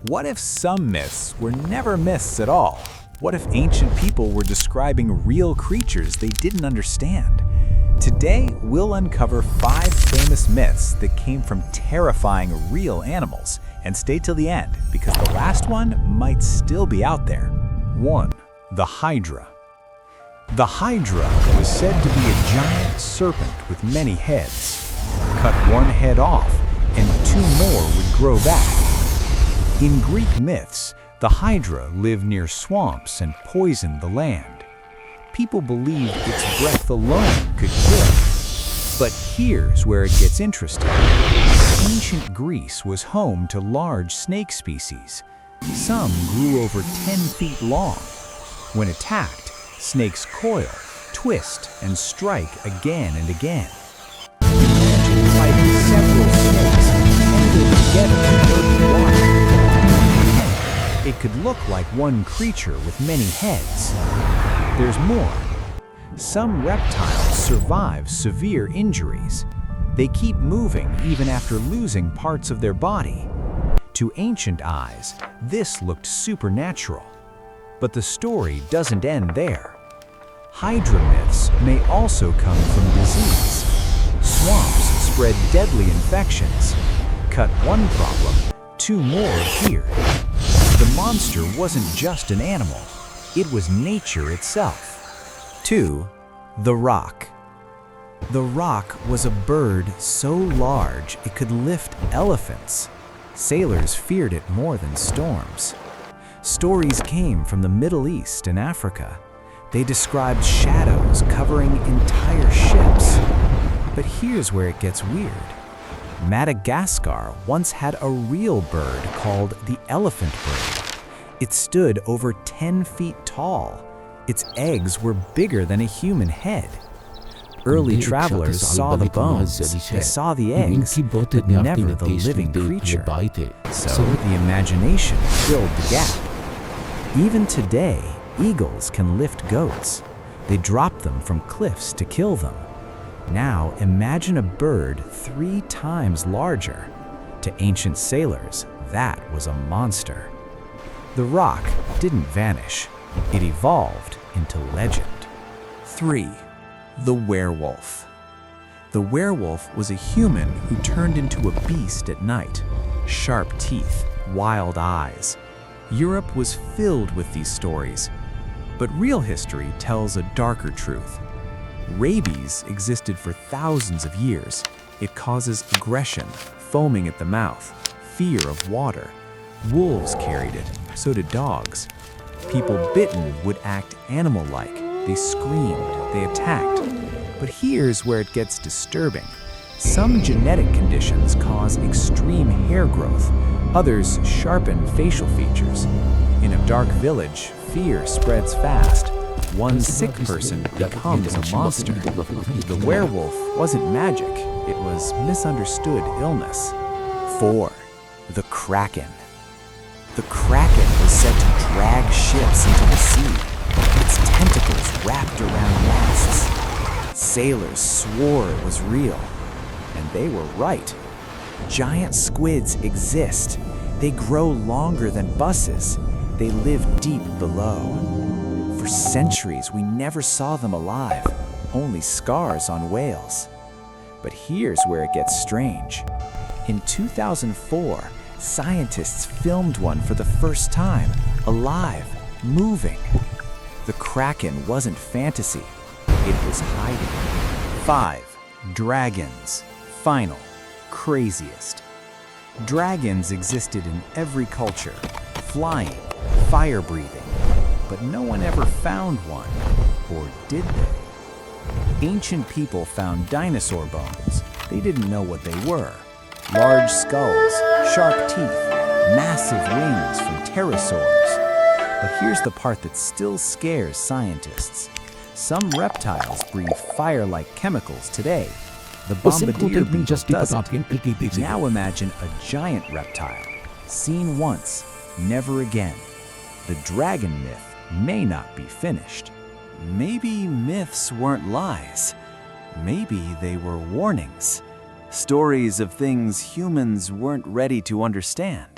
What if some myths were never myths at all? What if ancient people were describing real creatures they didn't understand? Today, we'll uncover 5 famous myths that came from terrifying real animals. And stay till the end, because the last one might still be out there. 1. The Hydra. The Hydra was said to be a giant serpent with many heads. Cut one head off, and 2 more would grow back. In Greek myths, the Hydra lived near swamps and poisoned the land. People believed its breath alone could kill. But here's where it gets interesting. Ancient Greece was home to large snake species. Some grew over 10 feet long. When attacked, snakes coil, twist, and strike again and again. Imagine fighting several snakes tangled together in murky water. It could look like one creature with many heads. There's more. Some reptiles survive severe injuries. They keep moving even after losing parts of their body. To ancient eyes, this looked supernatural. But the story doesn't end there. Hydra myths may also come from disease. Swamps spread deadly infections. Cut one problem, 2 more appeared. The monster wasn't just an animal, it was nature itself. 2. The Roc. The Roc was a bird so large it could lift elephants. Sailors feared it more than storms. Stories came from the Middle East and Africa. They described shadows covering entire ships. But here's where it gets weird. Madagascar once had a real bird called the elephant bird. It stood over 10 feet tall. Its eggs were bigger than a human head. Early travelers saw the bones, they saw the eggs, but never the living creature. So the imagination filled the gap. Even today, eagles can lift goats. They drop them from cliffs to kill them. Now imagine a bird 3 times larger. To ancient sailors, that was a monster. The Roc didn't vanish. It evolved into legend. 3. The Werewolf. The werewolf was a human who turned into a beast at night. Sharp teeth, wild eyes. Europe was filled with these stories. But real history tells a darker truth. Rabies existed for thousands of years. It causes aggression, foaming at the mouth, fear of water. Wolves carried it, so did dogs. People bitten would act animal-like. They screamed, they attacked. But here's where it gets disturbing. Some genetic conditions cause extreme hair growth. Others sharpen facial features. In a dark village, fear spreads fast. One sick person becomes a monster. The werewolf wasn't magic, it was misunderstood illness. 4. The Kraken. The Kraken was said to drag ships into the sea, its tentacles wrapped around masts. Sailors swore it was real, and they were right. Giant squids exist. They grow longer than buses. They live deep below. For centuries, we never saw them alive, only scars on whales. But here's where it gets strange. In 2004, scientists filmed one for the first time, alive, moving. The Kraken wasn't fantasy, it was hiding. 5. Dragons. Final, craziest. Dragons existed in every culture, flying, fire-breathing. But no one ever found one, or did they? Ancient people found dinosaur bones. They didn't know what they were. Large skulls, sharp teeth, massive wings from pterosaurs. But here's the part that still scares scientists. Some reptiles breathe fire-like chemicals today. The bombardier beetle doesn't. Now imagine a giant reptile, seen once, never again. The dragon myth may not be finished. Maybe myths weren't lies. Maybe they were warnings. Stories of things humans weren't ready to understand.